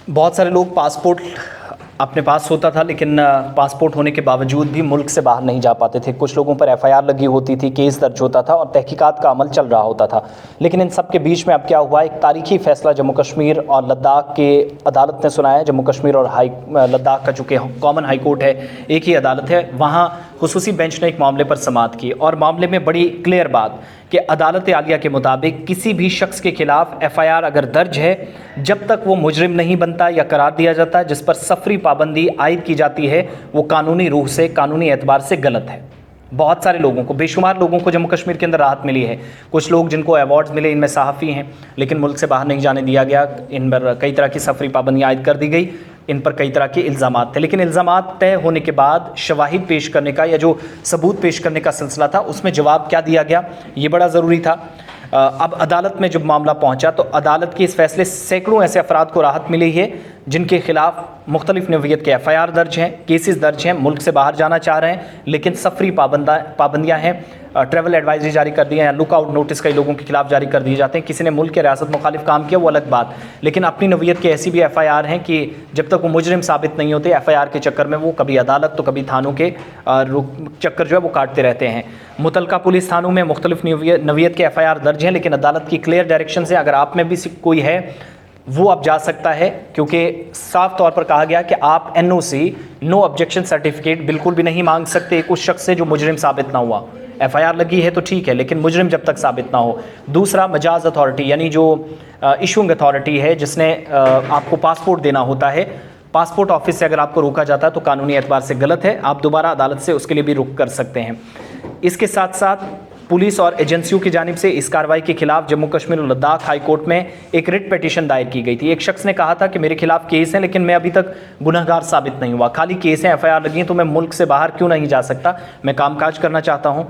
बहुत सारे लोग पासपोर्ट अपने पास होता था, लेकिन पासपोर्ट होने के बावजूद भी मुल्क से बाहर नहीं जा पाते थे। कुछ लोगों पर एफआईआर लगी होती थी, केस दर्ज होता था और तहकीकात का अमल चल रहा होता था। लेकिन इन सब के बीच में अब क्या हुआ, एक तारीखी फैसला जम्मू कश्मीर और लद्दाख के अदालत ने सुनाया। जम्मू कश्मीर और लद्दाख का चूँकि कॉमन हाई कोर्ट है, एक ही अदालत है, वहाँ खुसूसी बेंच ने एक मामले पर समाअत की और मामले में बड़ी क्लियर बात कि अदालत आलिया के मुताबिक किसी भी शख्स के खिलाफ एफआईआर अगर दर्ज है, जब तक वो मुजरिम नहीं बनता या करार दिया जाता है जिस पर सफरी पाबंदी आयद की जाती है, वो कानूनी रूह से, कानूनी एतबार से गलत है। बहुत सारे लोगों को, बेशुमार लोगों को जम्मू कश्मीर के अंदर राहत मिली है। कुछ लोग जिनको अवार्ड्स मिले, इनमें सहाफ़ी हैं, लेकिन मुल्क से बाहर नहीं जाने दिया गया। इन पर कई तरह की सफरी पाबंदी आयद कर दी गई। इन पर कई तरह के इल्ज़ामात थे, लेकिन इल्ज़ामात तय होने के बाद शवाहिद पेश करने का या जो सबूत पेश करने का सिलसिला था, उसमें जवाब क्या दिया गया, ये बड़ा ज़रूरी था। अब अदालत में जब मामला पहुंचा तो अदालत के इस फैसले से सैकड़ों ऐसे अफराद को राहत मिली है जिनके खिलाफ मुख्तलिफ नौइयत के एफआईआर दर्ज हैं, केसेस दर्ज हैं, मुल्क से बाहर जाना चाह रहे हैं, लेकिन सफरी पाबंदियाँ हैं, ट्रैवल एडवाइजरी जारी कर दी है या लुकआउट नोटिस कई लोगों के खिलाफ जारी कर दिए जाते हैं। किसी ने मुल्क के रियासत मुखालिफ काम किया, वो अलग बात, लेकिन अपनी नौइयत के ऐसी भी एफआईआर हैं कि जब तक वो मुजरिम साबित नहीं होते, एफआईआर के चक्कर में वो कभी अदालत तो कभी थानों के चक्कर जो है वो काटते रहते हैं। मुतलका पुलिस थानों में मुख्तलिफ नौइयत के एफआईआर दर्ज हैं, लेकिन अदालत की क्लियर डायरेक्शन से अगर आप में भी कोई है वो अब जा सकता है, क्योंकि साफ तौर पर कहा गया कि आप एनओसी, नो ऑब्जेक्शन सर्टिफिकेट बिल्कुल भी नहीं मांग सकते उस शख्स से जो मुजरिम साबित ना हुआ। एफआईआर लगी है तो ठीक है, लेकिन मुजरिम जब तक साबित ना हो। दूसरा, मजाज अथॉरिटी यानी जो इशूइंग अथॉरिटी है जिसने आपको पासपोर्ट देना होता है, पासपोर्ट ऑफिस से अगर आपको रोका जाता है तो कानूनी एतबार से गलत है, आप दोबारा अदालत से उसके लिए भी रुख कर सकते हैं। इसके साथ साथ पुलिस और एजेंसियों की जानिब से इस कार्रवाई के खिलाफ जम्मू कश्मीर और लद्दाख हाई कोर्ट में एक रिट पिटीशन दायर की गई थी। एक शख्स ने कहा था कि मेरे खिलाफ केस है, लेकिन मैं अभी तक गुनहगार साबित नहीं हुआ, खाली केस है, एफआईआर लगी है, तो मैं मुल्क से बाहर क्यों नहीं जा सकता, मैं कामकाज करना चाहता हूँ।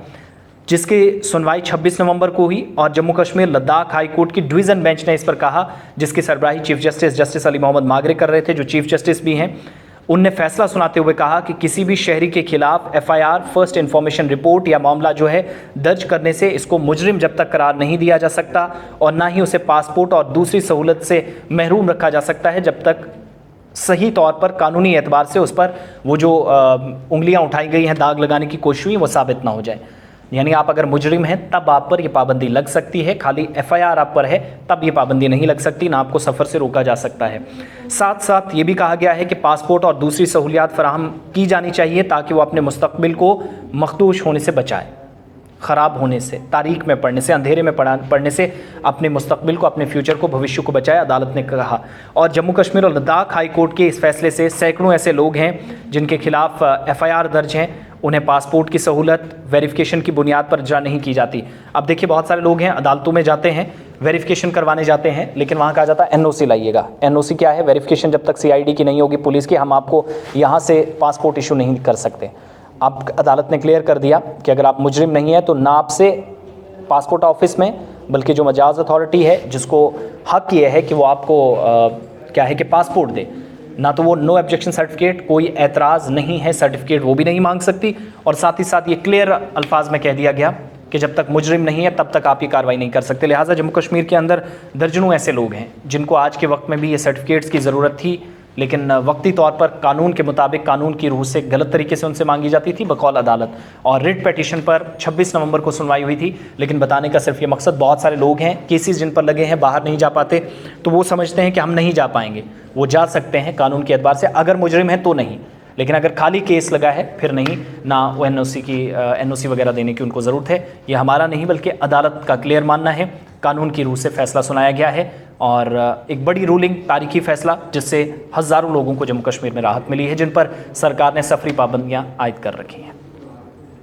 जिसकी सुनवाई 26 नवंबर को हुई और जम्मू कश्मीर लद्दाख हाई कोर्ट की डिवीज़न बेंच ने इस पर कहा, जिसकी सरबराही चीफ जस्टिस अली मोहम्मद मागरे कर रहे थे, जो चीफ जस्टिस भी हैं। उनने फैसला सुनाते हुए कहा कि किसी भी शहरी के खिलाफ एफआईआर, फर्स्ट इन्फॉर्मेशन रिपोर्ट या मामला जो है दर्ज करने से इसको मुजरिम जब तक करार नहीं दिया जा सकता और ना ही उसे पासपोर्ट और दूसरी सहूलत से महरूम रखा जा सकता है जब तक सही तौर पर कानूनी एतबार से उस पर वो जो उंगलियां उठाई गई हैं, दाग लगाने की कोशिश हुई, वो साबित ना हो जाए। यानी आप अगर मुजरिम हैं तब आप पर यह पाबंदी लग सकती है, खाली एफआईआर आप पर है तब ये पाबंदी नहीं लग सकती, ना आपको सफ़र से रोका जा सकता है। साथ साथ ये भी कहा गया है कि पासपोर्ट और दूसरी सहूलियात फराहम की जानी चाहिए ताकि वो अपने मुस्तकबिल को मखदूश होने से बचाए, ख़राब होने से, तारीख में पढ़ने से, अंधेरे में पढ़ने से अपने मुस्तकबिल को, अपने फ्यूचर को, भविष्य को बचाए, अदालत ने कहा। और जम्मू कश्मीर और लद्दाख हाई कोर्ट के इस फैसले से सैकड़ों ऐसे लोग हैं जिनके खिलाफ एफआईआर दर्ज हैं, उन्हें पासपोर्ट की सहूलत वेरिफिकेशन की बुनियाद पर इजरा नहीं की जाती। अब देखिए, बहुत सारे लोग हैं अदालतों में जाते हैं, वेरिफिकेशन करवाने जाते हैं, लेकिन वहाँ कहा जाता है एनओसी लाइएगा। एनओसी क्या है? वेरिफिकेशन जब तक सीआईडी की नहीं होगी, पुलिस की, हम आपको यहाँ से पासपोर्ट इशू नहीं कर सकते। अब अदालत ने क्लियर कर दिया कि अगर आप मुजरिम नहीं हैं तो ना आपसे पासपोर्ट ऑफिस में, बल्कि जो मजाज अथॉरिटी है जिसको हक ये है कि वो आपको क्या है कि पासपोर्ट दे, ना तो वो नो ऑब्जेक्शन सर्टिफिकेट, कोई एतराज़ नहीं है सर्टिफिकेट, वो भी नहीं मांग सकती। और साथ ही साथ ये क्लियर अल्फाज में कह दिया गया कि जब तक मुजरिम नहीं है तब तक आप ये कार्रवाई नहीं कर सकते। लिहाजा जम्मू कश्मीर के अंदर दर्जनों ऐसे लोग हैं जिनको आज के वक्त में भी ये सर्टिफिकेट्स की ज़रूरत थी, लेकिन वक्ती तौर पर कानून के मुताबिक, कानून की रूह से गलत तरीके से उनसे मांगी जाती थी बकौल अदालत। और रिट पिटीशन पर 26 नवंबर को सुनवाई हुई थी, लेकिन बताने का सिर्फ ये मकसद, बहुत सारे लोग हैं, केसेस जिन पर लगे हैं, बाहर नहीं जा पाते, तो वो समझते हैं कि हम नहीं जा पाएंगे। वो जा सकते हैं कानून के एतबार से, अगर मुजरिम है तो नहीं, लेकिन अगर खाली केस लगा है फिर नहीं, ना वो एनओसी वगैरह देने की उनको ज़रूरत है। ये हमारा नहीं बल्कि अदालत का क्लियर मानना है, कानून की रूह से फैसला सुनाया गया है और एक बड़ी रूलिंग, तारीखी फैसला, जिससे हज़ारों लोगों को जम्मू कश्मीर में राहत मिली है जिन पर सरकार ने सफरी पाबंदियाँ आयद कर रखी हैं।